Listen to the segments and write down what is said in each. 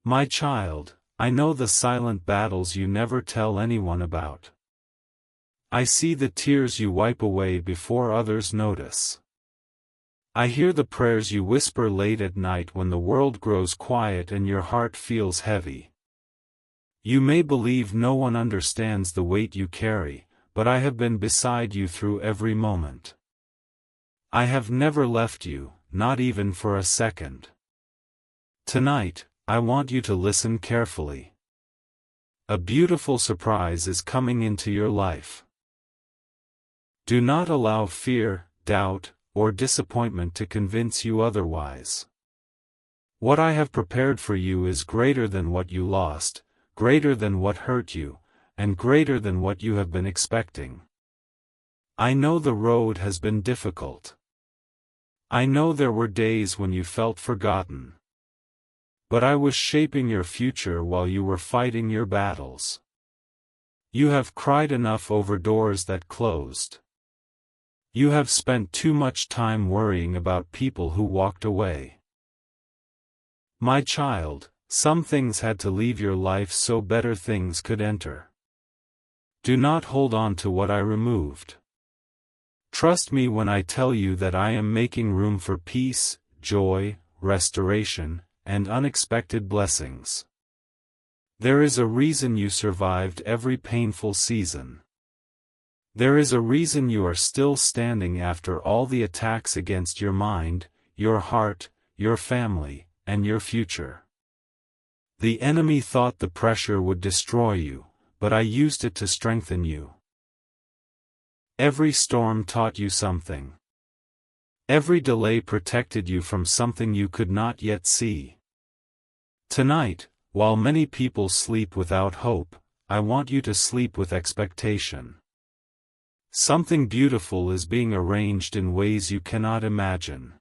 My child, I know the silent battles you never tell anyone about. I see the tears you wipe away before others notice. I hear the prayers you whisper late at night when the world grows quiet and your heart feels heavy. You may believe no one understands the weight you carry, but I have been beside you through every moment. I have never left you, not even for a second. Tonight, I want you to listen carefully. A beautiful surprise is coming into your life. Do not allow fear, doubt, or disappointment to convince you otherwise. What I have prepared for you is greater than what you lost, greater than what hurt you, and greater than what you have been expecting. I know the road has been difficult. I know there were days when you felt forgotten. But I was shaping your future while you were fighting your battles. You have cried enough over doors that closed. You have spent too much time worrying about people who walked away. My child, some things had to leave your life so better things could enter. Do not hold on to what I removed. Trust me when I tell you that I am making room for peace, joy, restoration, and unexpected blessings. There is a reason you survived every painful season. There is a reason you are still standing after all the attacks against your mind, your heart, your family, and your future. The enemy thought the pressure would destroy you, but I used it to strengthen you. Every storm taught you something. Every delay protected you from something you could not yet see. Tonight, while many people sleep without hope, I want you to sleep with expectation. Something beautiful is being arranged in ways you cannot imagine.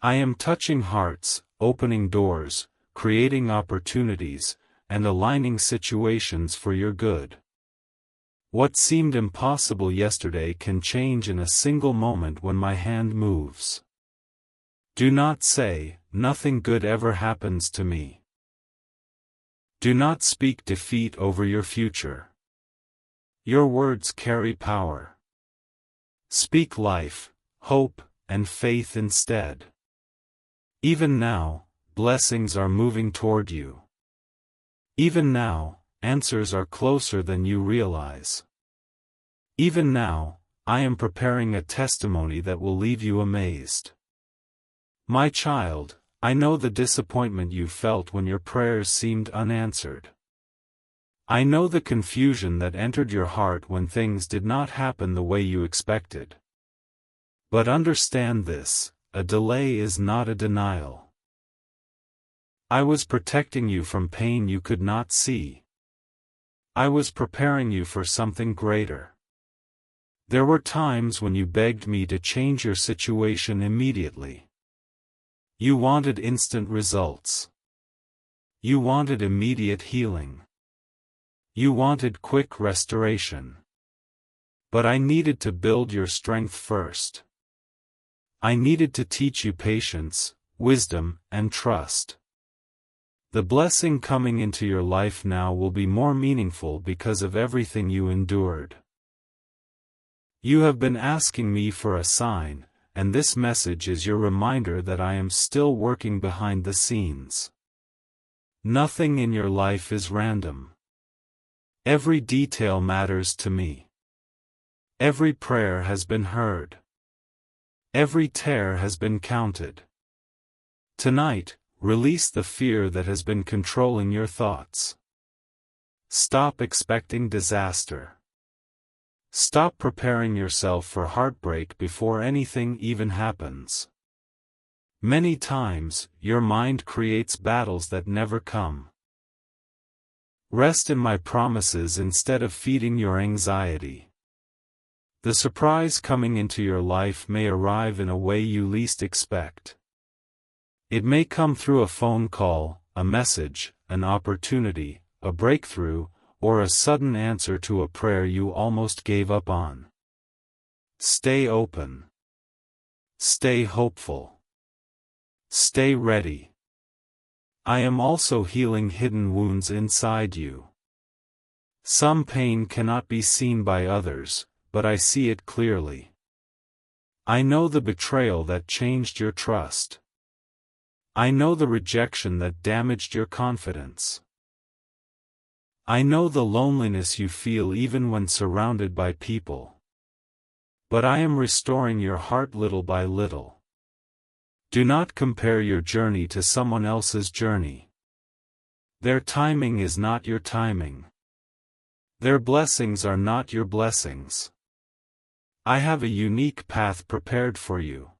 I am touching hearts, opening doors, creating opportunities, and aligning situations for your good. What seemed impossible yesterday can change in a single moment when my hand moves. Do not say, "Nothing good ever happens to me." Do not speak defeat over your future. Your words carry power. Speak life, hope, and faith instead. Even now, blessings are moving toward you. Even now, answers are closer than you realize. Even now, I am preparing a testimony that will leave you amazed. My child, I know the disappointment you felt when your prayers seemed unanswered. I know the confusion that entered your heart when things did not happen the way you expected. But understand this, a delay is not a denial. I was protecting you from pain you could not see. I was preparing you for something greater. There were times when you begged me to change your situation immediately. You wanted instant results. You wanted immediate healing. You wanted quick restoration. But I needed to build your strength first. I needed to teach you patience, wisdom, and trust. The blessing coming into your life now will be more meaningful because of everything you endured. You have been asking me for a sign, and this message is your reminder that I am still working behind the scenes. Nothing in your life is random. Every detail matters to me. Every prayer has been heard. Every tear has been counted. Tonight, release the fear that has been controlling your thoughts. Stop expecting disaster. Stop preparing yourself for heartbreak before anything even happens. Many times, your mind creates battles that never come. Rest in my promises instead of feeding your anxiety. The surprise coming into your life may arrive in a way you least expect. It may come through a phone call, a message, an opportunity, a breakthrough, or a sudden answer to a prayer you almost gave up on. Stay open. Stay hopeful. Stay ready. I am also healing hidden wounds inside you. Some pain cannot be seen by others, but I see it clearly. I know the betrayal that changed your trust. I know the rejection that damaged your confidence. I know the loneliness you feel even when surrounded by people. But I am restoring your heart little by little. Do not compare your journey to someone else's journey. Their timing is not your timing. Their blessings are not your blessings. I have a unique path prepared for you.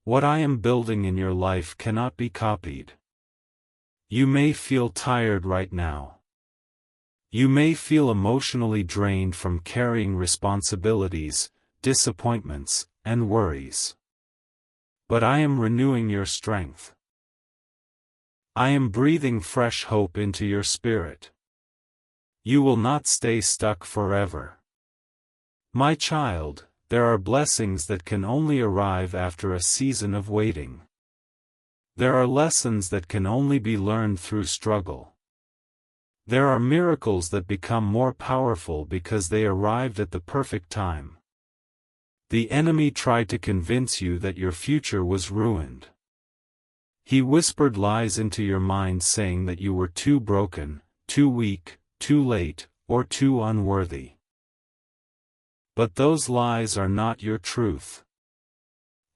What I am building in your life cannot be copied. You may feel tired right now. You may feel emotionally drained from carrying responsibilities, disappointments, and worries. But I am renewing your strength. I am breathing fresh hope into your spirit. You will not stay stuck forever. My child, there are blessings that can only arrive after a season of waiting. There are lessons that can only be learned through struggle. There are miracles that become more powerful because they arrived at the perfect time. The enemy tried to convince you that your future was ruined. He whispered lies into your mind saying that you were too broken, too weak, too late, or too unworthy. But those lies are not your truth.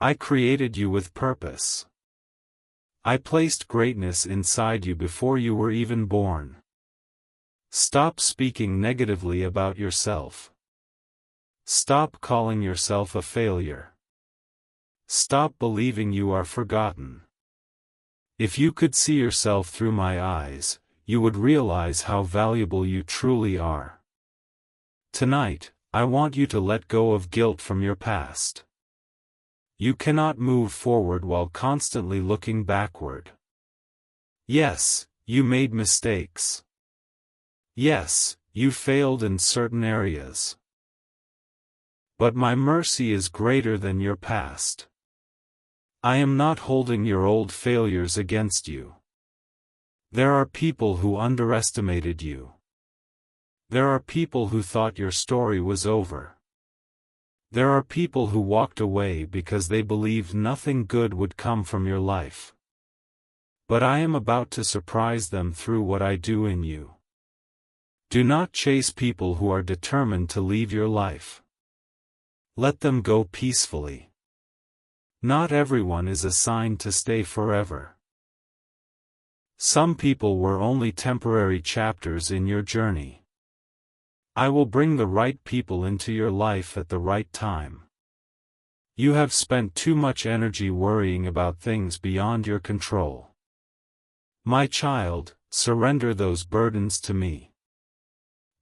I created you with purpose. I placed greatness inside you before you were even born. Stop speaking negatively about yourself. Stop calling yourself a failure. Stop believing you are forgotten. If you could see yourself through my eyes, you would realize how valuable you truly are. Tonight, I want you to let go of guilt from your past. You cannot move forward while constantly looking backward. Yes, you made mistakes. Yes, you failed in certain areas. But my mercy is greater than your past. I am not holding your old failures against you. There are people who underestimated you. There are people who thought your story was over. There are people who walked away because they believed nothing good would come from your life. But I am about to surprise them through what I do in you. Do not chase people who are determined to leave your life. Let them go peacefully. Not everyone is assigned to stay forever. Some people were only temporary chapters in your journey. I will bring the right people into your life at the right time. You have spent too much energy worrying about things beyond your control. My child, surrender those burdens to me.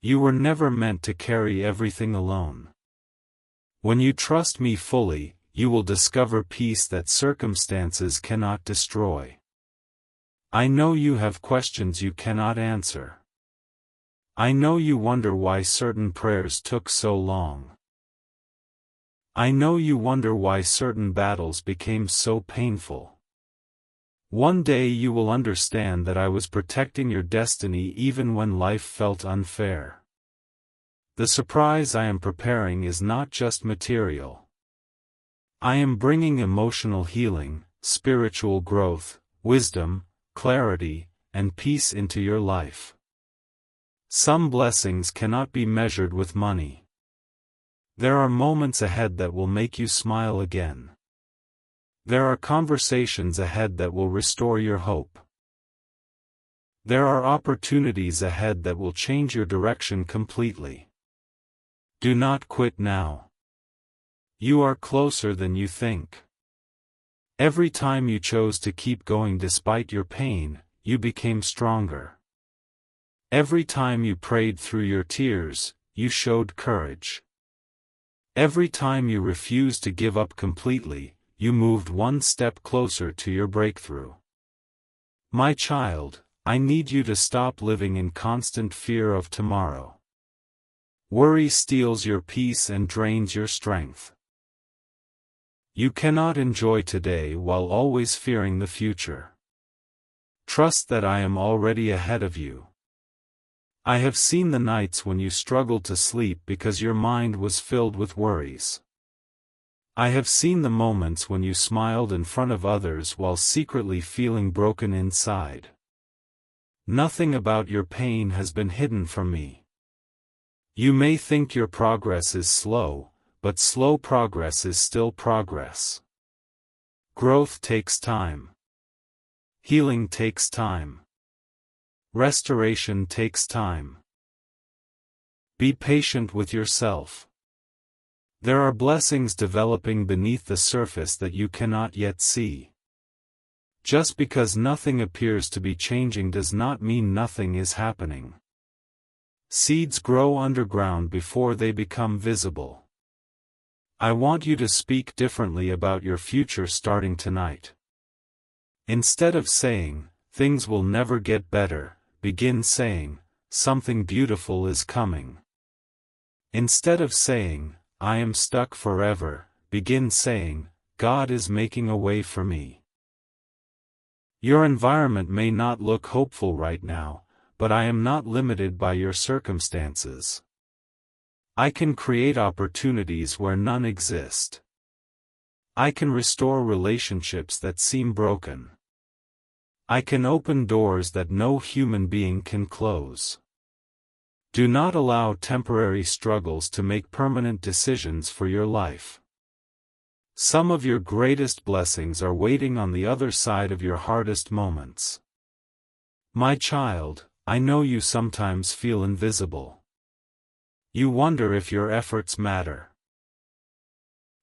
You were never meant to carry everything alone. When you trust me fully, you will discover peace that circumstances cannot destroy. I know you have questions you cannot answer. I know you wonder why certain prayers took so long. I know you wonder why certain battles became so painful. One day you will understand that I was protecting your destiny even when life felt unfair. The surprise I am preparing is not just material. I am bringing emotional healing, spiritual growth, wisdom, clarity, and peace into your life. Some blessings cannot be measured with money. There are moments ahead that will make you smile again. There are conversations ahead that will restore your hope. There are opportunities ahead that will change your direction completely. Do not quit now. You are closer than you think. Every time you chose to keep going despite your pain, you became stronger. Every time you prayed through your tears, you showed courage. Every time you refused to give up completely, you moved one step closer to your breakthrough. My child, I need you to stop living in constant fear of tomorrow. Worry steals your peace and drains your strength. You cannot enjoy today while always fearing the future. Trust that I am already ahead of you. I have seen the nights when you struggled to sleep because your mind was filled with worries. I have seen the moments when you smiled in front of others while secretly feeling broken inside. Nothing about your pain has been hidden from me. You may think your progress is slow, but slow progress is still progress. Growth takes time. Healing takes time. Restoration takes time. Be patient with yourself. There are blessings developing beneath the surface that you cannot yet see. Just because nothing appears to be changing does not mean nothing is happening. Seeds grow underground before they become visible. I want you to speak differently about your future starting tonight. Instead of saying, "Things will never get better," begin saying, "Something beautiful is coming." Instead of saying, "I am stuck forever," begin saying, "God is making a way for me." Your environment may not look hopeful right now, but I am not limited by your circumstances. I can create opportunities where none exist. I can restore relationships that seem broken. I can open doors that no human being can close. Do not allow temporary struggles to make permanent decisions for your life. Some of your greatest blessings are waiting on the other side of your hardest moments. My child, I know you sometimes feel invisible. You wonder if your efforts matter.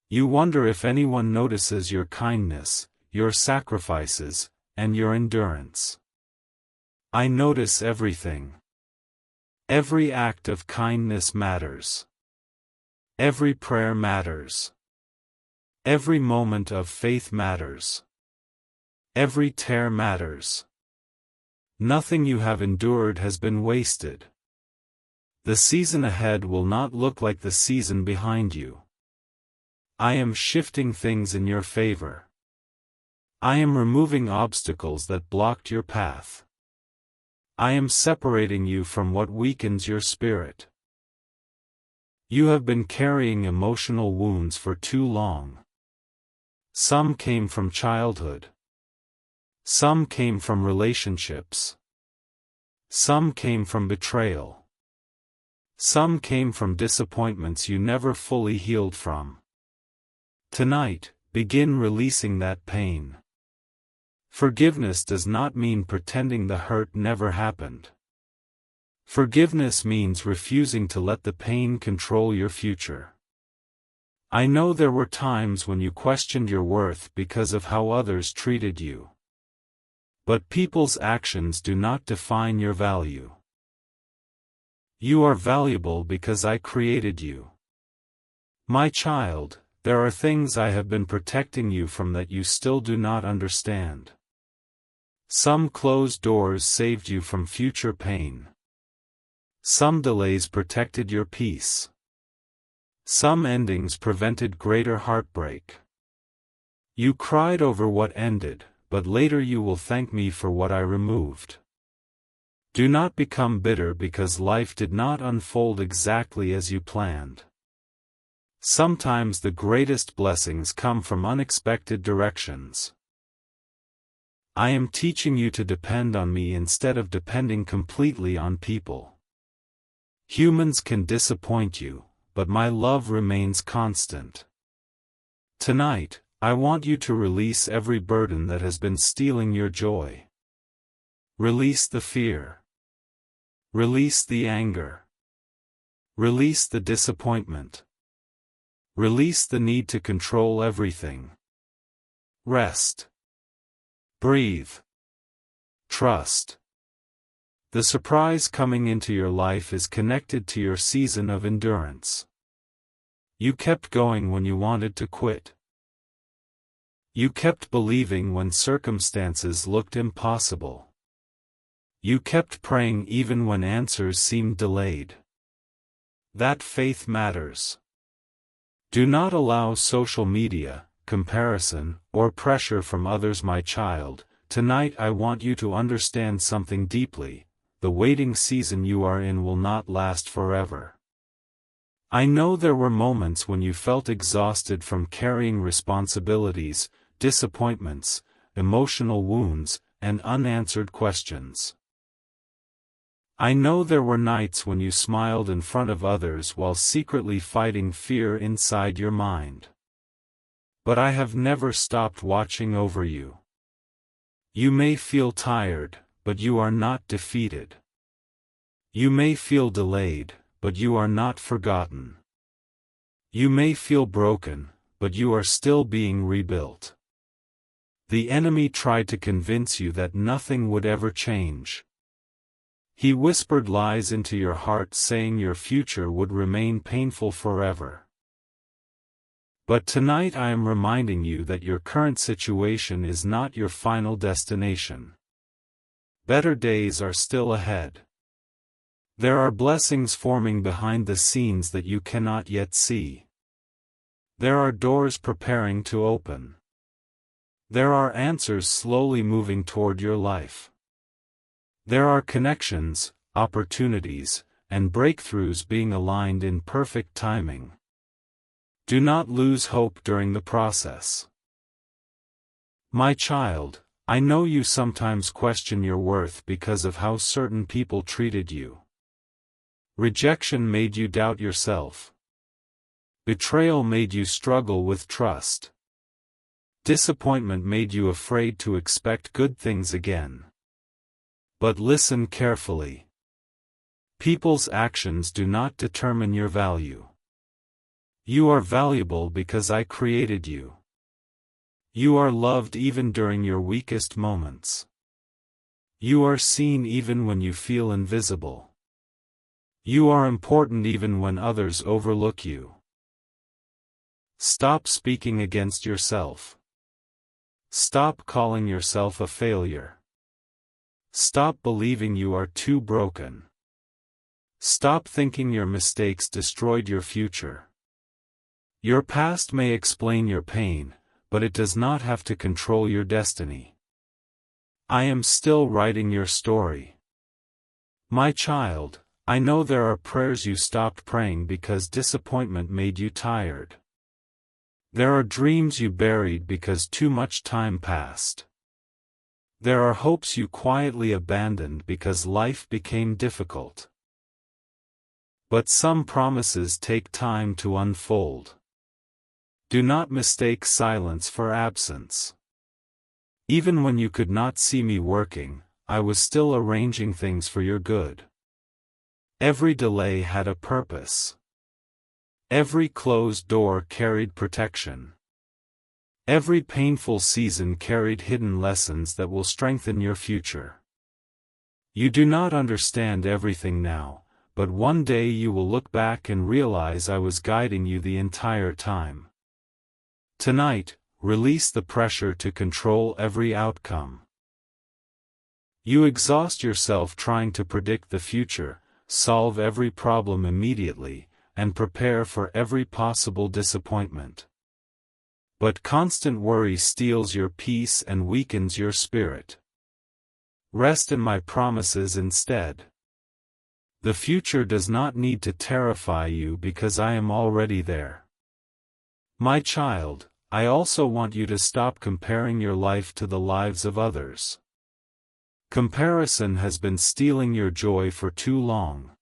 You wonder if anyone notices your kindness, your sacrifices, and your endurance. I notice everything. Every act of kindness matters. Every prayer matters. Every moment of faith matters. Every tear matters. Nothing you have endured has been wasted. The season ahead will not look like the season behind you. I am shifting things in your favor. I am removing obstacles that blocked your path. I am separating you from what weakens your spirit. You have been carrying emotional wounds for too long. Some came from childhood. Some came from relationships. Some came from betrayal. Some came from disappointments you never fully healed from. Tonight, begin releasing that pain. Forgiveness does not mean pretending the hurt never happened. Forgiveness means refusing to let the pain control your future. I know there were times when you questioned your worth because of how others treated you. But people's actions do not define your value. You are valuable because I created you. My child, there are things I have been protecting you from that you still do not understand. Some closed doors saved you from future pain. Some delays protected your peace. Some endings prevented greater heartbreak. You cried over what ended, but later you will thank me for what I removed. Do not become bitter because life did not unfold exactly as you planned. Sometimes the greatest blessings come from unexpected directions. I am teaching you to depend on me instead of depending completely on people. Humans can disappoint you, but my love remains constant. Tonight, I want you to release every burden that has been stealing your joy. Release the fear. Release the anger. Release the disappointment. Release the need to control everything. Rest. Breathe. Trust. The surprise coming into your life is connected to your season of endurance. You kept going when you wanted to quit. You kept believing when circumstances looked impossible. You kept praying even when answers seemed delayed. That faith matters. Do not allow social media, comparison, or pressure from others, my child, Tonight I want you to understand something deeply: the waiting season you are in will not last forever. I know there were moments when you felt exhausted from carrying responsibilities, disappointments, emotional wounds, and unanswered questions. I know there were nights when you smiled in front of others while secretly fighting fear inside your mind. But I have never stopped watching over you. You may feel tired, but you are not defeated. You may feel delayed, but you are not forgotten. You may feel broken, but you are still being rebuilt. The enemy tried to convince you that nothing would ever change. He whispered lies into your heart saying your future would remain painful forever. But tonight I am reminding you that your current situation is not your final destination. Better days are still ahead. There are blessings forming behind the scenes that you cannot yet see. There are doors preparing to open. There are answers slowly moving toward your life. There are connections, opportunities, and breakthroughs being aligned in perfect timing. Do not lose hope during the process. My child, I know you sometimes question your worth because of how certain people treated you. Rejection made you doubt yourself. Betrayal made you struggle with trust. Disappointment made you afraid to expect good things again. But listen carefully. People's actions do not determine your value. You are valuable because I created you. You are loved even during your weakest moments. You are seen even when you feel invisible. You are important even when others overlook you. Stop speaking against yourself. Stop calling yourself a failure. Stop believing you are too broken. Stop thinking your mistakes destroyed your future. Your past may explain your pain, but it does not have to control your destiny. I am still writing your story. My child, I know there are prayers you stopped praying because disappointment made you tired. There are dreams you buried because too much time passed. There are hopes you quietly abandoned because life became difficult. But some promises take time to unfold. Do not mistake silence for absence. Even when you could not see me working, I was still arranging things for your good. Every delay had a purpose. Every closed door carried protection. Every painful season carried hidden lessons that will strengthen your future. You do not understand everything now, but one day you will look back and realize I was guiding you the entire time. Tonight, release the pressure to control every outcome. You exhaust yourself trying to predict the future, solve every problem immediately, and prepare for every possible disappointment. But constant worry steals your peace and weakens your spirit. Rest in my promises instead. The future does not need to terrify you because I am already there. My child, I also want you to stop comparing your life to the lives of others. Comparison has been stealing your joy for too long.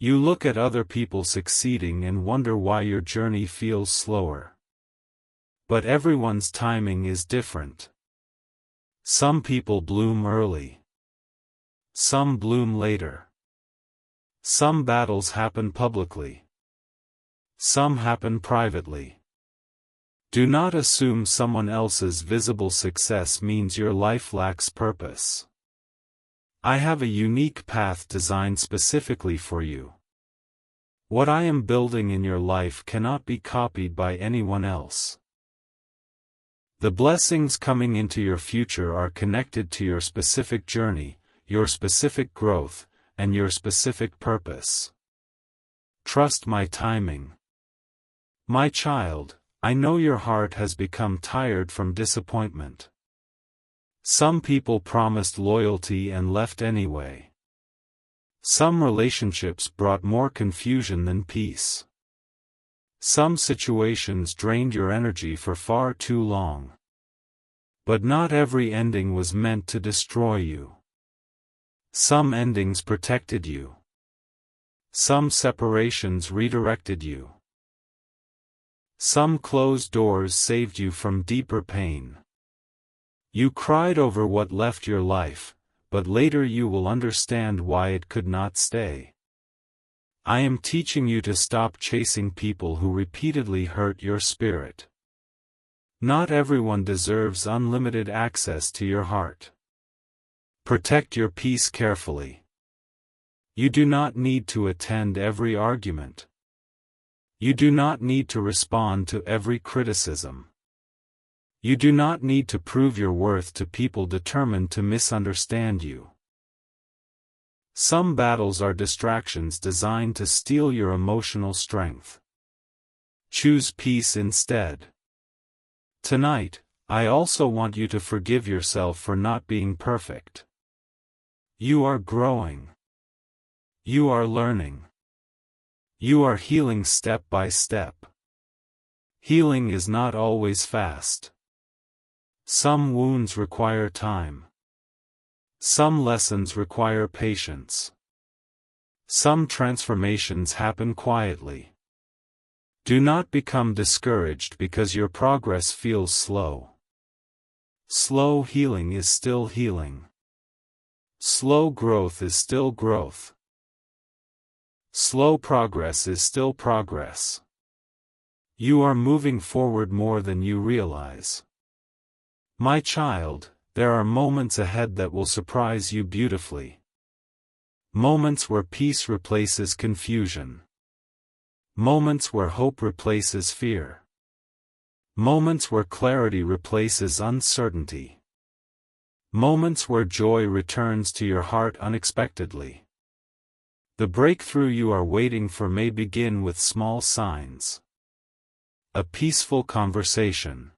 You look at other people succeeding and wonder why your journey feels slower. But everyone's timing is different. Some people bloom early. Some bloom later. Some battles happen publicly. Some happen privately. Do not assume someone else's visible success means your life lacks purpose. I have a unique path designed specifically for you. What I am building in your life cannot be copied by anyone else. The blessings coming into your future are connected to your specific journey, your specific growth, and your specific purpose. Trust my timing. My child, I know your heart has become tired from disappointment. Some people promised loyalty and left anyway. Some relationships brought more confusion than peace. Some situations drained your energy for far too long. But not every ending was meant to destroy you. Some endings protected you. Some separations redirected you. Some closed doors saved you from deeper pain. You cried over what left your life, but later you will understand why it could not stay. I am teaching you to stop chasing people who repeatedly hurt your spirit. Not everyone deserves unlimited access to your heart. Protect your peace carefully. You do not need to attend every argument. You do not need to respond to every criticism. You do not need to prove your worth to people determined to misunderstand you. Some battles are distractions designed to steal your emotional strength. Choose peace instead. Tonight, I also want you to forgive yourself for not being perfect. You are growing. You are learning. You are healing step by step. Healing is not always fast. Some wounds require time. Some lessons require patience. Some transformations happen quietly. Do not become discouraged because your progress feels slow. Slow healing is still healing. Slow growth is still growth. Slow progress is still progress. You are moving forward more than you realize. My child, there are moments ahead that will surprise you beautifully. Moments where peace replaces confusion. Moments where hope replaces fear. Moments where clarity replaces uncertainty. Moments where joy returns to your heart unexpectedly. The breakthrough you are waiting for may begin with small signs. A peaceful conversation.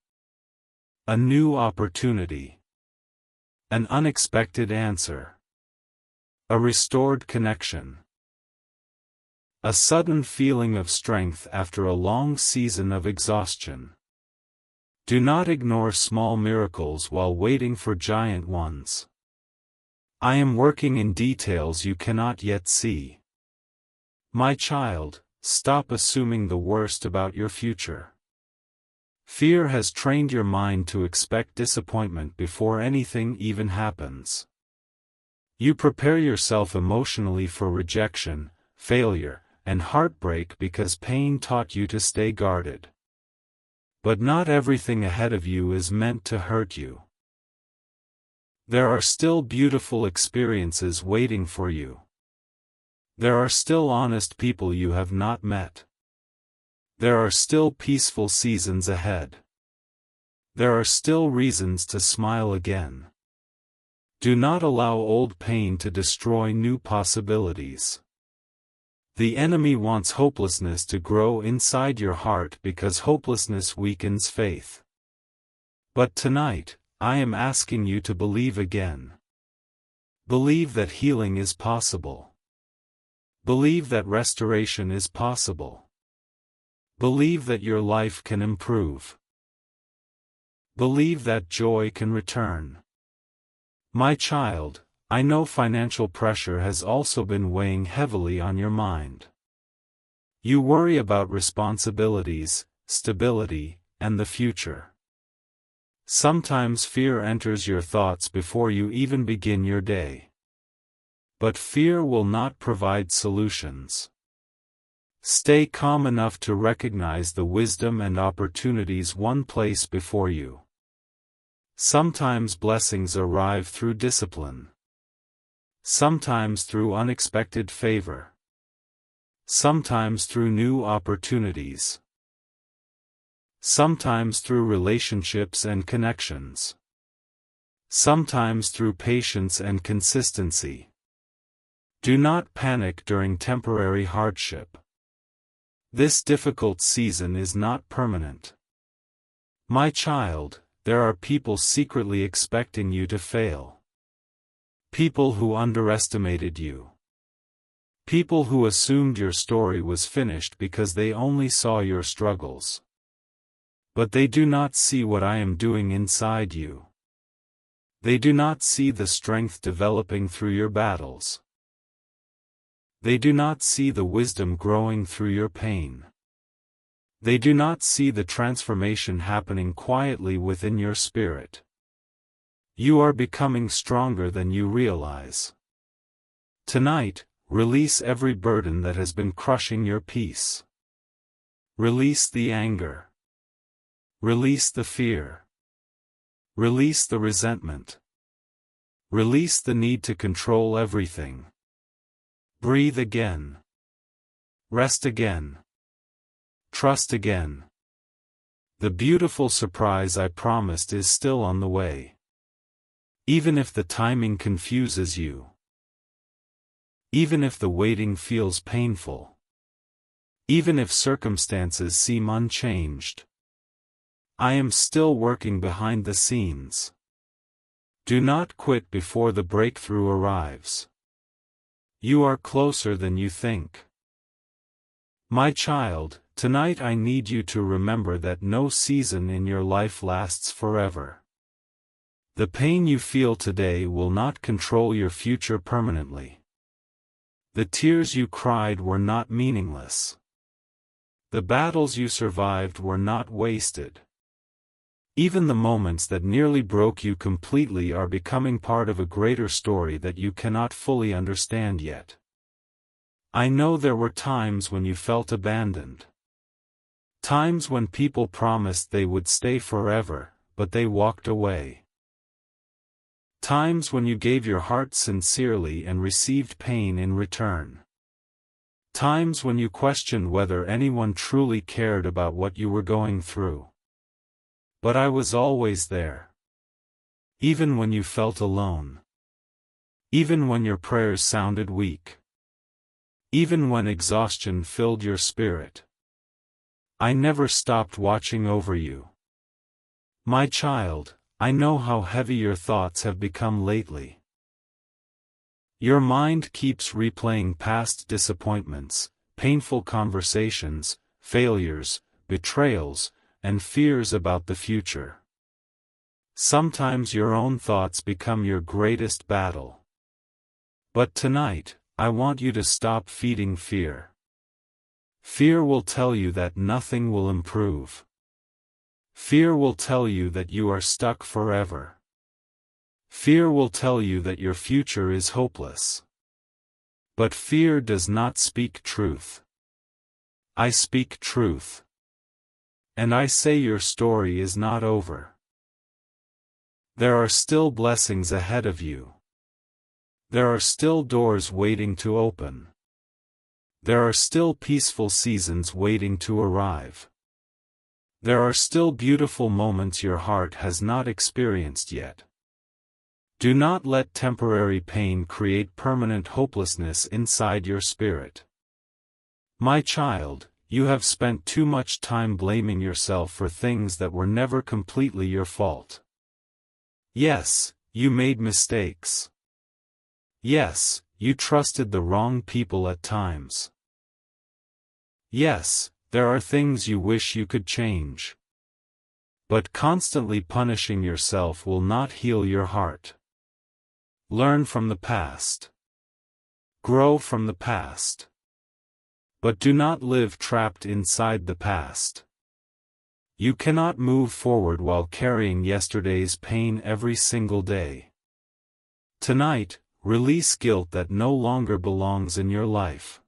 A new opportunity. An unexpected answer. A restored connection. A sudden feeling of strength after a long season of exhaustion. Do not ignore small miracles while waiting for giant ones. I am working in details you cannot yet see. My child, stop assuming the worst about your future. Fear has trained your mind to expect disappointment before anything even happens. You prepare yourself emotionally for rejection, failure, and heartbreak because pain taught you to stay guarded. But not everything ahead of you is meant to hurt you. There are still beautiful experiences waiting for you. There are still honest people you have not met. There are still peaceful seasons ahead. There are still reasons to smile again. Do not allow old pain to destroy new possibilities. The enemy wants hopelessness to grow inside your heart because hopelessness weakens faith. But tonight, I am asking you to believe again. Believe that healing is possible. Believe that restoration is possible. Believe that your life can improve. Believe that joy can return. My child, I know financial pressure has also been weighing heavily on your mind. You worry about responsibilities, stability, and the future. Sometimes fear enters your thoughts before you even begin your day. But fear will not provide solutions. Stay calm enough to recognize the wisdom and opportunities one place before you. Sometimes blessings arrive through discipline. Sometimes through unexpected favor. Sometimes through new opportunities. Sometimes through relationships and connections. Sometimes through patience and consistency. Do not panic during temporary hardship. This difficult season is not permanent. My child, there are people secretly expecting you to fail. People who underestimated you. People who assumed your story was finished because they only saw your struggles. But they do not see what I am doing inside you. They do not see the strength developing through your battles. They do not see the wisdom growing through your pain. They do not see the transformation happening quietly within your spirit. You are becoming stronger than you realize. Tonight, release every burden that has been crushing your peace. Release the anger. Release the fear. Release the resentment. Release the need to control everything. Breathe again. Rest again. Trust again. The beautiful surprise I promised is still on the way. Even if the timing confuses you. Even if the waiting feels painful. Even if circumstances seem unchanged. I am still working behind the scenes. Do not quit before the breakthrough arrives. You are closer than you think. My child, tonight I need you to remember that no season in your life lasts forever. The pain you feel today will not control your future permanently. The tears you cried were not meaningless. The battles you survived were not wasted. Even the moments that nearly broke you completely are becoming part of a greater story that you cannot fully understand yet. I know there were times when you felt abandoned. Times when people promised they would stay forever, but they walked away. Times when you gave your heart sincerely and received pain in return. Times when you questioned whether anyone truly cared about what you were going through. But I was always there. Even when you felt alone. Even when your prayers sounded weak. Even when exhaustion filled your spirit. I never stopped watching over you. My child, I know how heavy your thoughts have become lately. Your mind keeps replaying past disappointments, painful conversations, failures, betrayals, and fears about the future. Sometimes your own thoughts become your greatest battle. But tonight, I want you to stop feeding fear. Fear will tell you that nothing will improve. Fear will tell you that you are stuck forever. Fear will tell you that your future is hopeless. But fear does not speak truth. I speak truth. And I say your story is not over. There are still blessings ahead of you. There are still doors waiting to open. There are still peaceful seasons waiting to arrive. There are still beautiful moments your heart has not experienced yet. Do not let temporary pain create permanent hopelessness inside your spirit. My child, you have spent too much time blaming yourself for things that were never completely your fault. Yes, you made mistakes. Yes, you trusted the wrong people at times. Yes, there are things you wish you could change. But constantly punishing yourself will not heal your heart. Learn from the past. Grow from the past. But do not live trapped inside the past. You cannot move forward while carrying yesterday's pain every single day. Tonight, release guilt that no longer belongs in your life.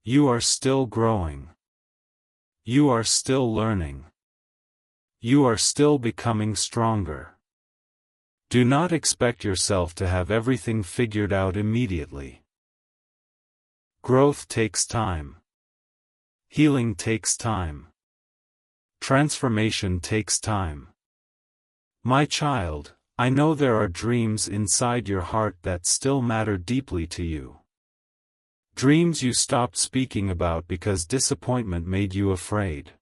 You are still growing. You are still learning. You are still becoming stronger. Do not expect yourself to have everything figured out immediately. Growth takes time. Healing takes time. Transformation takes time. My child, I know there are dreams inside your heart that still matter deeply to you. Dreams you stopped speaking about because disappointment made you afraid.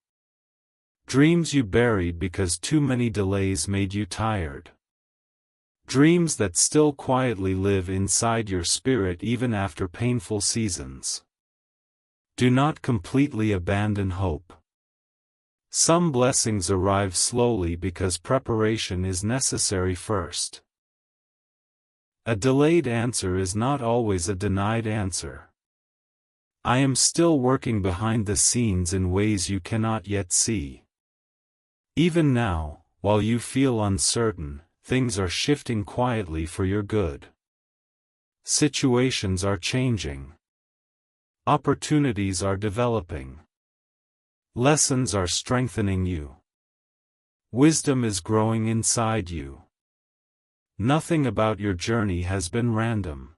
Dreams you buried because too many delays made you tired. Dreams that still quietly live inside your spirit even after painful seasons. Do not completely abandon hope. Some blessings arrive slowly because preparation is necessary first. A delayed answer is not always a denied answer. I am still working behind the scenes in ways you cannot yet see. Even now, while you feel uncertain, things are shifting quietly for your good. Situations are changing. Opportunities are developing. Lessons are strengthening you. Wisdom is growing inside you. Nothing about your journey has been random.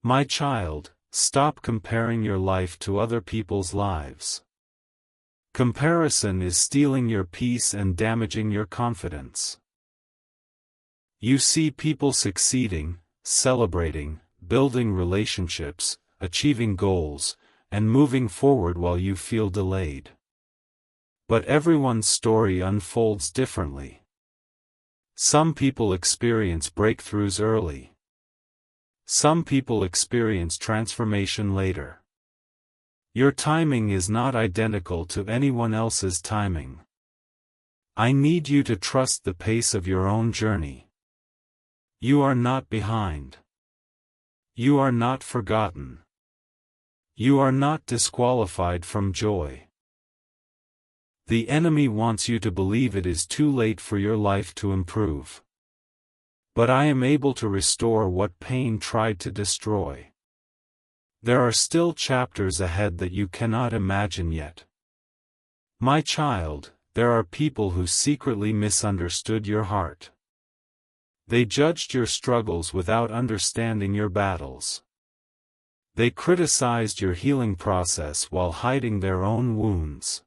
My child, stop comparing your life to other people's lives. Comparison is stealing your peace and damaging your confidence. You see people succeeding, celebrating, building relationships, achieving goals, and moving forward while you feel delayed. But everyone's story unfolds differently. Some people experience breakthroughs early. Some people experience transformation later. Your timing is not identical to anyone else's timing. I need you to trust the pace of your own journey. You are not behind. You are not forgotten. You are not disqualified from joy. The enemy wants you to believe it is too late for your life to improve. But I am able to restore what pain tried to destroy. There are still chapters ahead that you cannot imagine yet. My child, there are people who secretly misunderstood your heart. They judged your struggles without understanding your battles. They criticized your healing process while hiding their own wounds.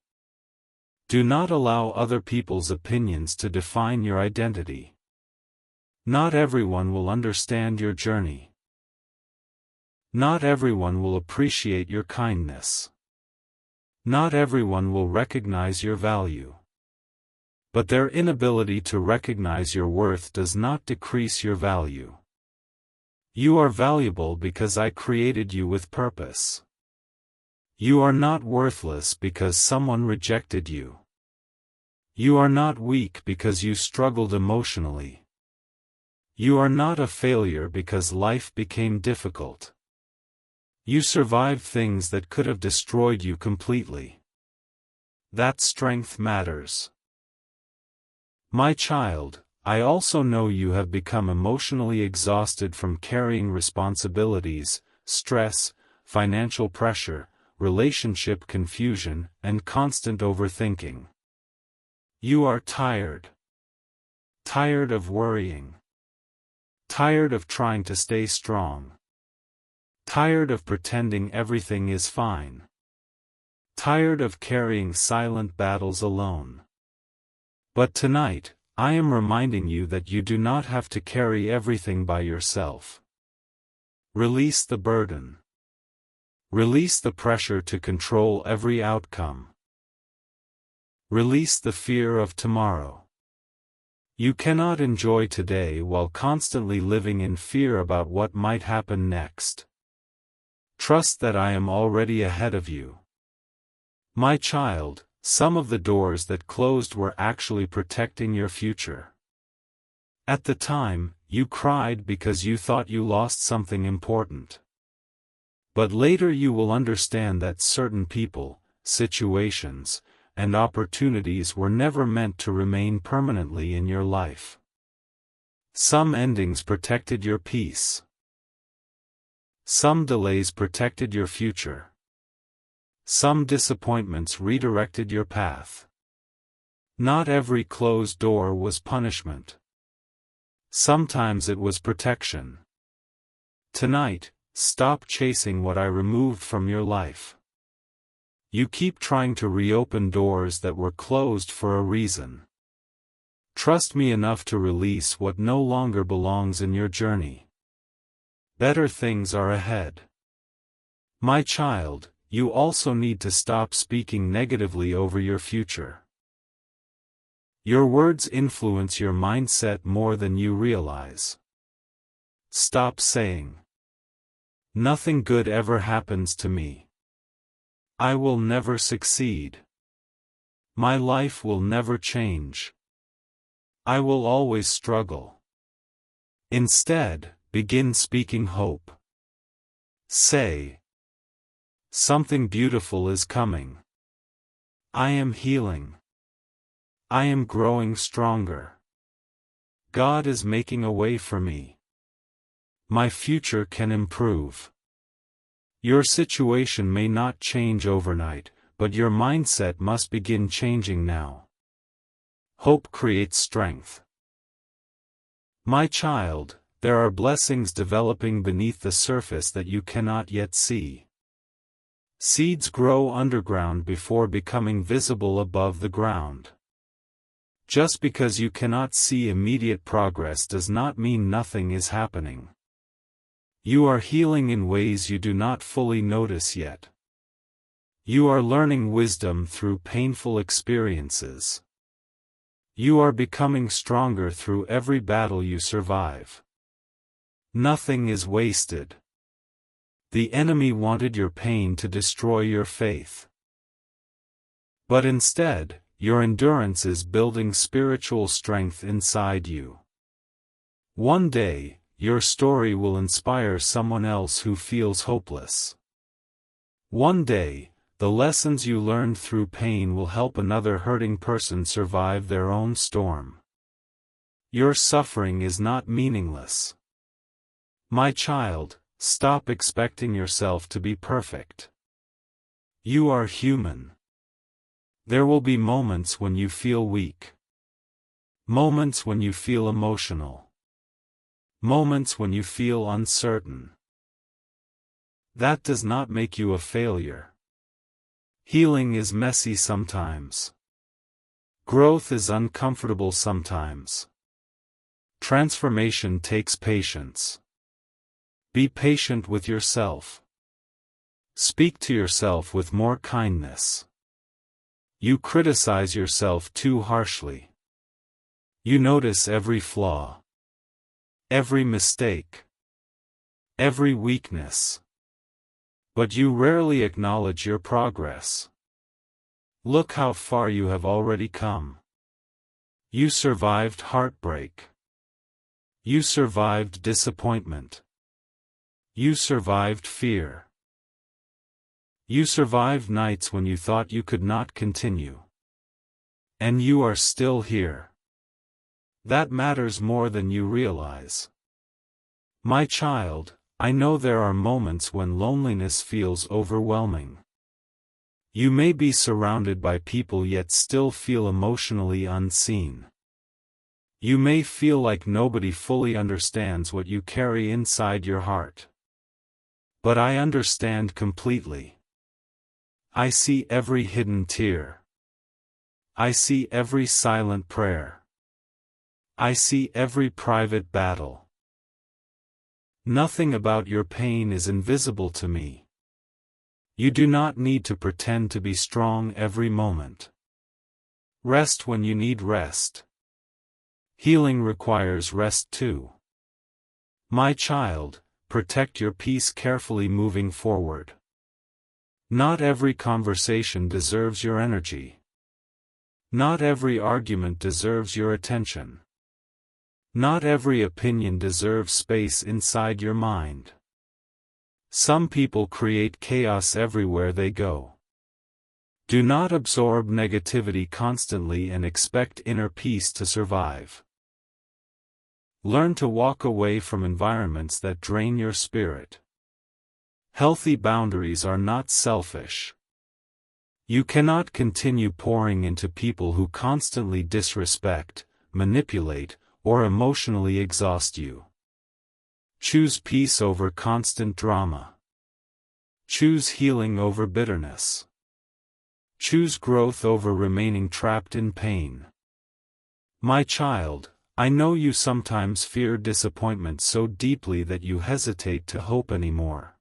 Do not allow other people's opinions to define your identity. Not everyone will understand your journey. Not everyone will appreciate your kindness. Not everyone will recognize your value. But their inability to recognize your worth does not decrease your value. You are valuable because I created you with purpose. You are not worthless because someone rejected you. You are not weak because you struggled emotionally. You are not a failure because life became difficult. You survived things that could have destroyed you completely. That strength matters. My child, I also know you have become emotionally exhausted from carrying responsibilities, stress, financial pressure, relationship confusion, and constant overthinking. You are tired. Tired of worrying. Tired of trying to stay strong. Tired of pretending everything is fine. Tired of carrying silent battles alone. But tonight, I am reminding you that you do not have to carry everything by yourself. Release the burden. Release the pressure to control every outcome. Release the fear of tomorrow. You cannot enjoy today while constantly living in fear about what might happen next. Trust that I am already ahead of you. My child, some of the doors that closed were actually protecting your future. At the time, you cried because you thought you lost something important. But later you will understand that certain people, situations, and opportunities were never meant to remain permanently in your life. Some endings protected your peace. Some delays protected your future. Some disappointments redirected your path. Not every closed door was punishment. Sometimes it was protection. Tonight, stop chasing what I removed from your life. You keep trying to reopen doors that were closed for a reason. Trust me enough to release what no longer belongs in your journey. Better things are ahead. My child, you also need to stop speaking negatively over your future. Your words influence your mindset more than you realize. Stop saying, "Nothing good ever happens to me. I will never succeed. My life will never change. I will always struggle." Instead, begin speaking hope. Say, "Something beautiful is coming. I am healing. I am growing stronger. God is making a way for me. My future can improve." Your situation may not change overnight, but your mindset must begin changing now. Hope creates strength. My child, there are blessings developing beneath the surface that you cannot yet see. Seeds grow underground before becoming visible above the ground. Just because you cannot see immediate progress does not mean nothing is happening. You are healing in ways you do not fully notice yet. You are learning wisdom through painful experiences. You are becoming stronger through every battle you survive. Nothing is wasted. The enemy wanted your pain to destroy your faith. But instead, your endurance is building spiritual strength inside you. One day, your story will inspire someone else who feels hopeless. One day, the lessons you learned through pain will help another hurting person survive their own storm. Your suffering is not meaningless. My child, stop expecting yourself to be perfect. You are human. There will be moments when you feel weak. Moments when you feel emotional. Moments when you feel uncertain. That does not make you a failure. Healing is messy sometimes. Growth is uncomfortable sometimes. Transformation takes patience. Be patient with yourself. Speak to yourself with more kindness. You criticize yourself too harshly. You notice every flaw. Every mistake. Every weakness. But you rarely acknowledge your progress. Look how far you have already come. You survived heartbreak. You survived disappointment. You survived fear. You survived nights when you thought you could not continue. And you are still here. That matters more than you realize. My child, I know there are moments when loneliness feels overwhelming. You may be surrounded by people yet still feel emotionally unseen. You may feel like nobody fully understands what you carry inside your heart. But I understand completely. I see every hidden tear. I see every silent prayer. I see every private battle. Nothing about your pain is invisible to me. You do not need to pretend to be strong every moment. Rest when you need rest. Healing requires rest too. My child, protect your peace carefully moving forward. Not every conversation deserves your energy. Not every argument deserves your attention. Not every opinion deserves space inside your mind. Some people create chaos everywhere they go. Do not absorb negativity constantly and expect inner peace to survive. Learn to walk away from environments that drain your spirit. Healthy boundaries are not selfish. You cannot continue pouring into people who constantly disrespect, manipulate, or emotionally exhaust you. Choose peace over constant drama. Choose healing over bitterness. Choose growth over remaining trapped in pain. My child, I know you sometimes fear disappointment so deeply that you hesitate to hope anymore.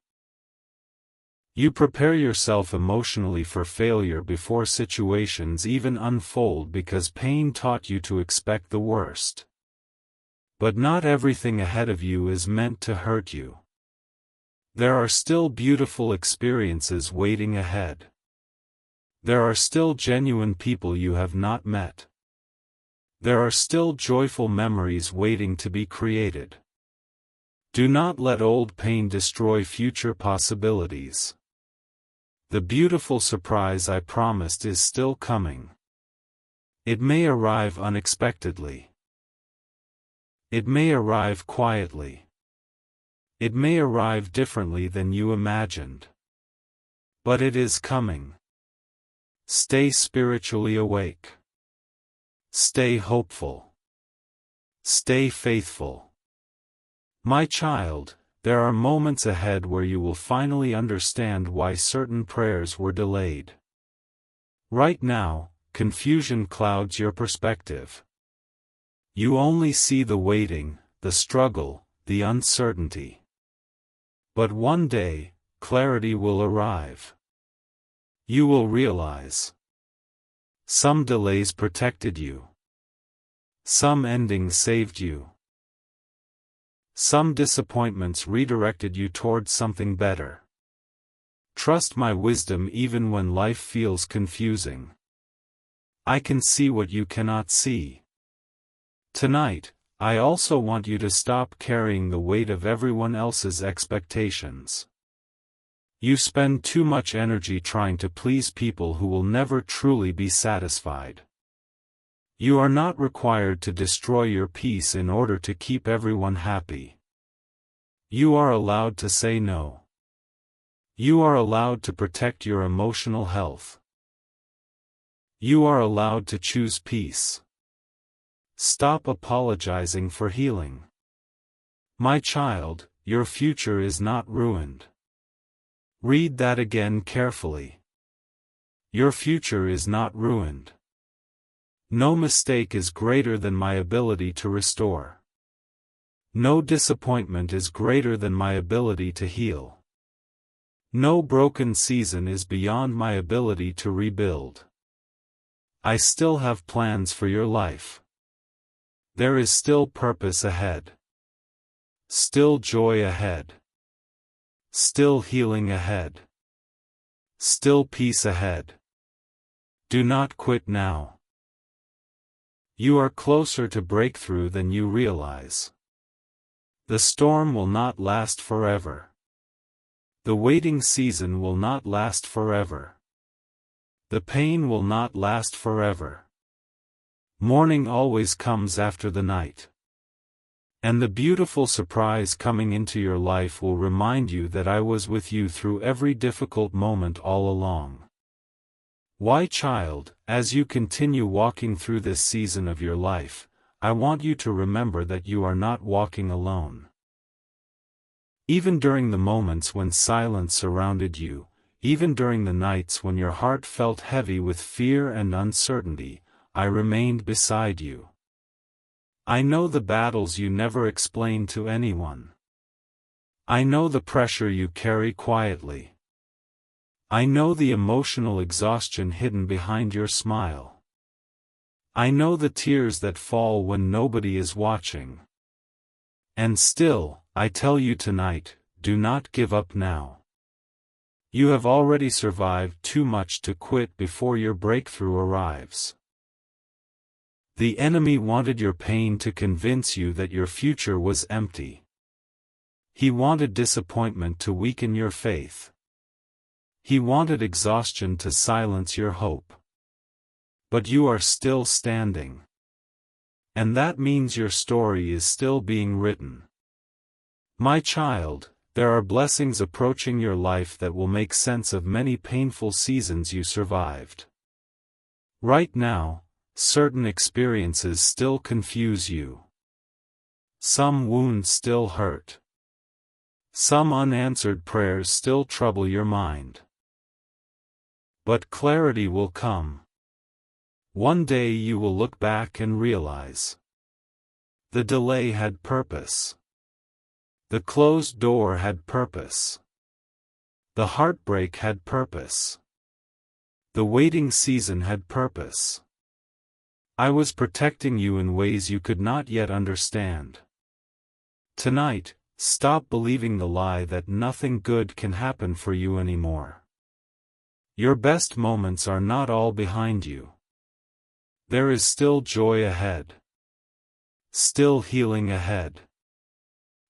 You prepare yourself emotionally for failure before situations even unfold because pain taught you to expect the worst. But not everything ahead of you is meant to hurt you. There are still beautiful experiences waiting ahead. There are still genuine people you have not met. There are still joyful memories waiting to be created. Do not let old pain destroy future possibilities. The beautiful surprise I promised is still coming. It may arrive unexpectedly. It may arrive quietly. It may arrive differently than you imagined. But it is coming. Stay spiritually awake. Stay hopeful. Stay faithful. My child, there are moments ahead where you will finally understand why certain prayers were delayed. Right now, confusion clouds your perspective. You only see the waiting, the struggle, the uncertainty. But one day, clarity will arrive. You will realize. Some delays protected you. Some endings saved you. Some disappointments redirected you towards something better. Trust my wisdom even when life feels confusing. I can see what you cannot see. Tonight, I also want you to stop carrying the weight of everyone else's expectations. You spend too much energy trying to please people who will never truly be satisfied. You are not required to destroy your peace in order to keep everyone happy. You are allowed to say no. You are allowed to protect your emotional health. You are allowed to choose peace. Stop apologizing for healing. My child, your future is not ruined. Read that again carefully. Your future is not ruined. No mistake is greater than my ability to restore. No disappointment is greater than my ability to heal. No broken season is beyond my ability to rebuild. I still have plans for your life. There is still purpose ahead. Still joy ahead. Still healing ahead. Still peace ahead. Do not quit now. You are closer to breakthrough than you realize. The storm will not last forever. The waiting season will not last forever. The pain will not last forever. Morning always comes after the night. And the beautiful surprise coming into your life will remind you that I was with you through every difficult moment all along. Why, child, as you continue walking through this season of your life, I want you to remember that you are not walking alone. Even during the moments when silence surrounded you, even during the nights when your heart felt heavy with fear and uncertainty, I remained beside you. I know the battles you never explained to anyone. I know the pressure you carry quietly. I know the emotional exhaustion hidden behind your smile. I know the tears that fall when nobody is watching. And still, I tell you tonight, do not give up now. You have already survived too much to quit before your breakthrough arrives. The enemy wanted your pain to convince you that your future was empty. He wanted disappointment to weaken your faith. He wanted exhaustion to silence your hope. But you are still standing. And that means your story is still being written. My child, there are blessings approaching your life that will make sense of many painful seasons you survived. Right now, certain experiences still confuse you. Some wounds still hurt. Some unanswered prayers still trouble your mind. But clarity will come. One day you will look back and realize. The delay had purpose. The closed door had purpose. The heartbreak had purpose. The waiting season had purpose. I was protecting you in ways you could not yet understand. Tonight, stop believing the lie that nothing good can happen for you anymore. Your best moments are not all behind you. There is still joy ahead. Still healing ahead.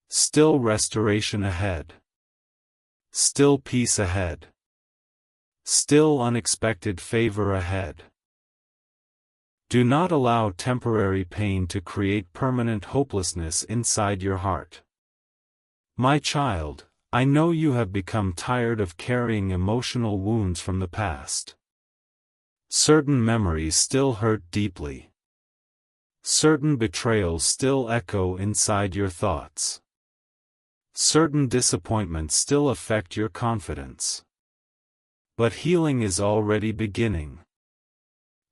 Still restoration ahead. Still peace ahead. Still unexpected favor ahead. Do not allow temporary pain to create permanent hopelessness inside your heart. My child, I know you have become tired of carrying emotional wounds from the past. Certain memories still hurt deeply. Certain betrayals still echo inside your thoughts. Certain disappointments still affect your confidence. But healing is already beginning.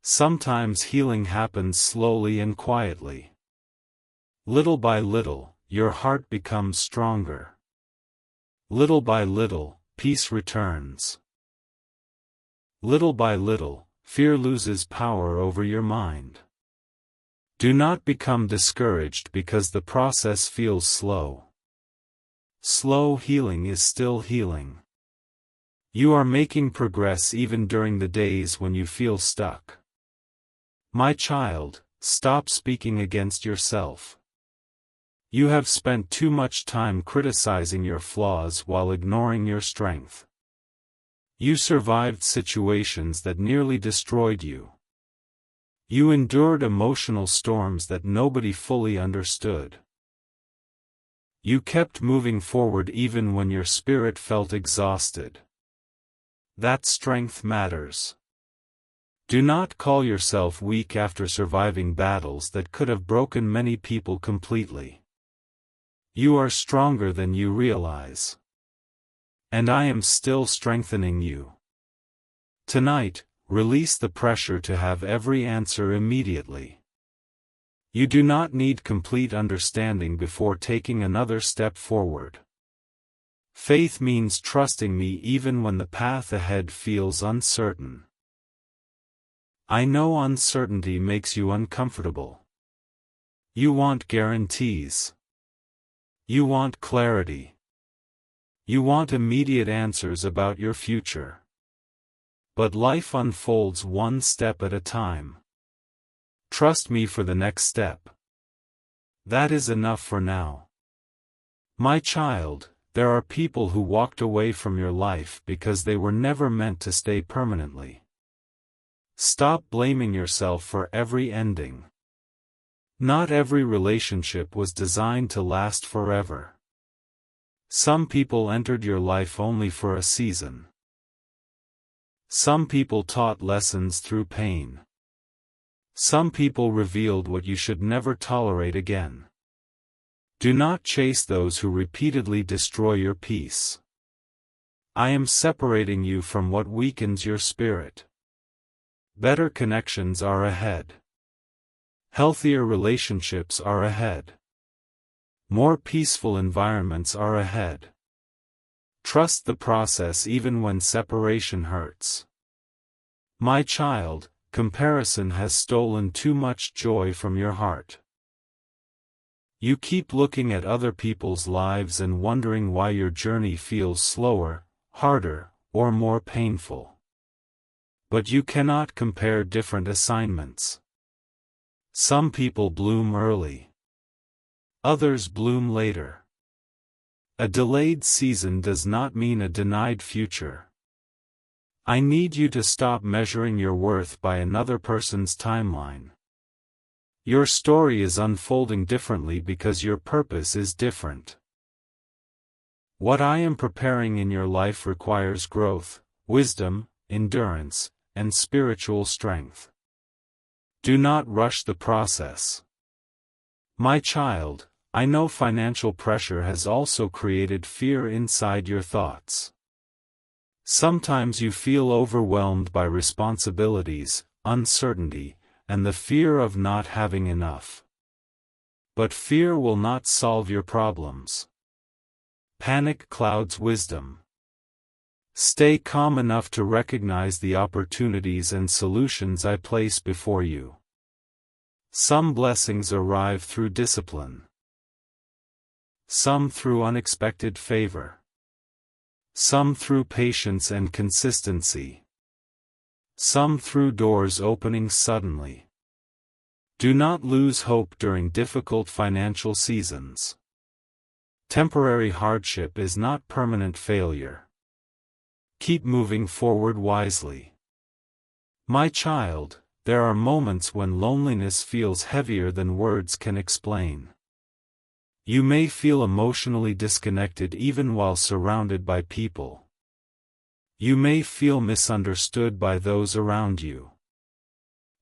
Sometimes healing happens slowly and quietly. Little by little, your heart becomes stronger. Little by little, peace returns. Little by little, fear loses power over your mind. Do not become discouraged because the process feels slow. Slow healing is still healing. You are making progress even during the days when you feel stuck. My child, stop speaking against yourself. You have spent too much time criticizing your flaws while ignoring your strength. You survived situations that nearly destroyed you. You endured emotional storms that nobody fully understood. You kept moving forward even when your spirit felt exhausted. That strength matters. Do not call yourself weak after surviving battles that could have broken many people completely. You are stronger than you realize. And I am still strengthening you. Tonight, release the pressure to have every answer immediately. You do not need complete understanding before taking another step forward. Faith means trusting me even when the path ahead feels uncertain. I know uncertainty makes you uncomfortable. You want guarantees. You want clarity. You want immediate answers about your future. But life unfolds one step at a time. Trust me for the next step. That is enough for now. My child, there are people who walked away from your life because they were never meant to stay permanently. Stop blaming yourself for every ending. Not every relationship was designed to last forever. Some people entered your life only for a season. Some people taught lessons through pain. Some people revealed what you should never tolerate again. Do not chase those who repeatedly destroy your peace. I am separating you from what weakens your spirit. Better connections are ahead. Healthier relationships are ahead. More peaceful environments are ahead. Trust the process even when separation hurts. My child, comparison has stolen too much joy from your heart. You keep looking at other people's lives and wondering why your journey feels slower, harder, or more painful. But you cannot compare different assignments. Some people bloom early. Others bloom later. A delayed season does not mean a denied future. I need you to stop measuring your worth by another person's timeline. Your story is unfolding differently because your purpose is different. What I am preparing in your life requires growth, wisdom, endurance, and spiritual strength. Do not rush the process. My child, I know financial pressure has also created fear inside your thoughts. Sometimes you feel overwhelmed by responsibilities, uncertainty, and the fear of not having enough. But fear will not solve your problems. Panic clouds wisdom. Stay calm enough to recognize the opportunities and solutions I place before you. Some blessings arrive through discipline. Some through unexpected favor. Some through patience and consistency. Some through doors opening suddenly. Do not lose hope during difficult financial seasons. Temporary hardship is not permanent failure. Keep moving forward wisely. My child, there are moments when loneliness feels heavier than words can explain. You may feel emotionally disconnected even while surrounded by people. You may feel misunderstood by those around you.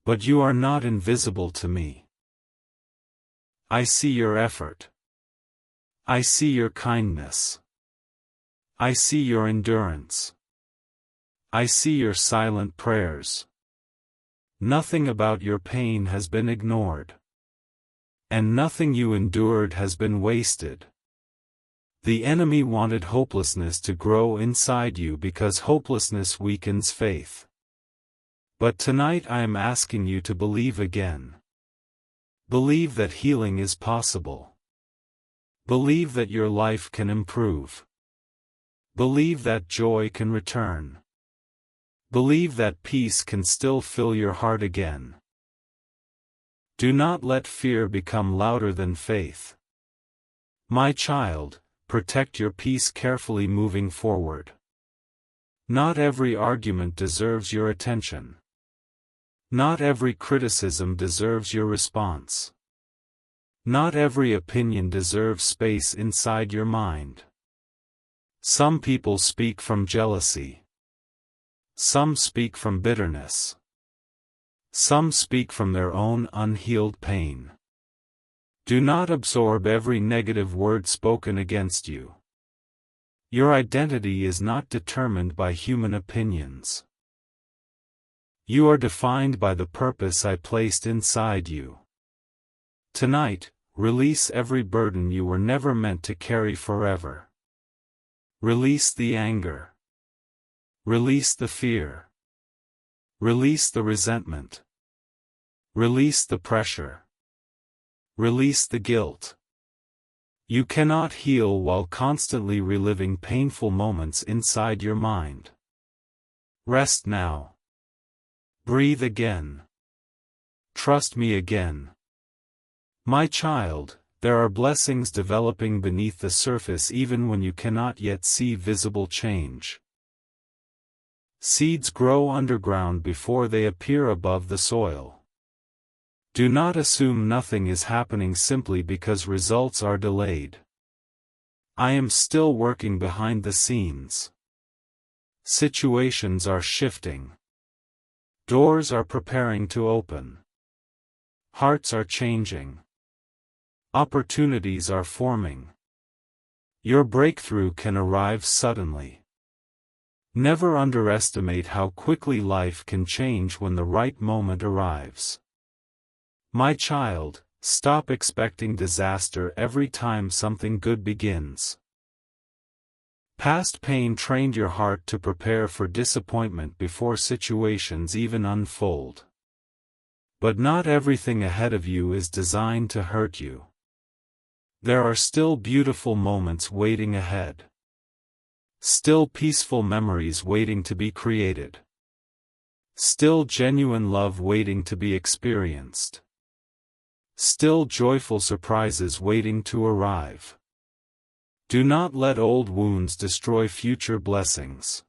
But you are not invisible to me. I see your effort. I see your kindness. I see your endurance. I see your silent prayers. Nothing about your pain has been ignored. And nothing you endured has been wasted. The enemy wanted hopelessness to grow inside you because hopelessness weakens faith. But tonight I am asking you to believe again. Believe that healing is possible. Believe that your life can improve. Believe that joy can return. Believe that peace can still fill your heart again. Do not let fear become louder than faith. My child, protect your peace carefully moving forward. Not every argument deserves your attention. Not every criticism deserves your response. Not every opinion deserves space inside your mind. Some people speak from jealousy. Some speak from bitterness. Some speak from their own unhealed pain. Do not absorb every negative word spoken against you. Your identity is not determined by human opinions. You are defined by the purpose I placed inside you. Tonight, release every burden you were never meant to carry forever. Release the anger. Release the fear. Release the resentment. Release the pressure. Release the guilt. You cannot heal while constantly reliving painful moments inside your mind. Rest now. Breathe again. Trust me again. My child, there are blessings developing beneath the surface even when you cannot yet see visible change. Seeds grow underground before they appear above the soil. Do not assume nothing is happening simply because results are delayed. I am still working behind the scenes. Situations are shifting. Doors are preparing to open. Hearts are changing. Opportunities are forming. Your breakthrough can arrive suddenly. Never underestimate how quickly life can change when the right moment arrives. My child, stop expecting disaster every time something good begins. Past pain trained your heart to prepare for disappointment before situations even unfold. But not everything ahead of you is designed to hurt you. There are still beautiful moments waiting ahead. Still peaceful memories waiting to be created. Still genuine love waiting to be experienced. Still joyful surprises waiting to arrive. Do not let old wounds destroy future blessings.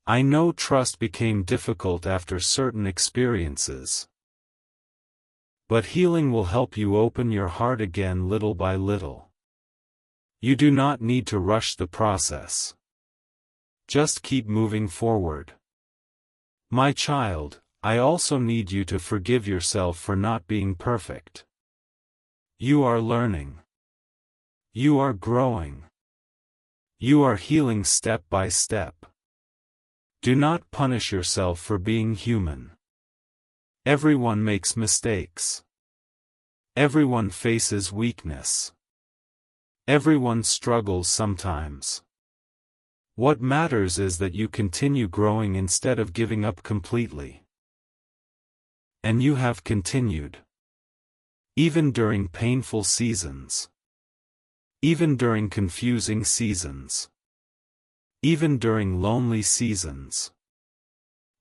I know trust became difficult after certain experiences. But healing will help you open your heart again little by little. You do not need to rush the process. Just keep moving forward. My child, I also need you to forgive yourself for not being perfect. You are learning. You are growing. You are healing step by step. Do not punish yourself for being human. Everyone makes mistakes. Everyone faces weakness. Everyone struggles sometimes. What matters is that you continue growing instead of giving up completely. And you have continued. Even during painful seasons. Even during confusing seasons. Even during lonely seasons.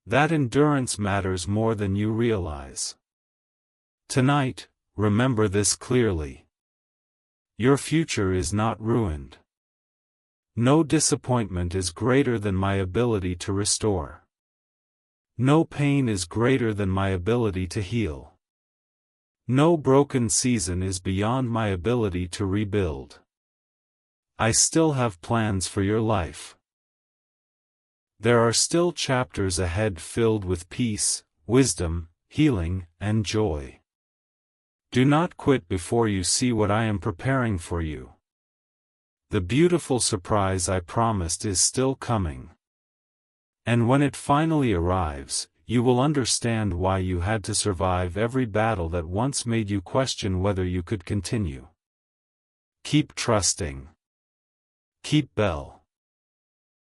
That endurance matters more than you realize. Tonight, remember this clearly. Your future is not ruined. No disappointment is greater than my ability to restore. No pain is greater than my ability to heal. No broken season is beyond my ability to rebuild. I still have plans for your life. There are still chapters ahead filled with peace, wisdom, healing, and joy. Do not quit before you see what I am preparing for you. The beautiful surprise I promised is still coming. And when it finally arrives, you will understand why you had to survive every battle that once made you question whether you could continue. Keep trusting. Keep Bell.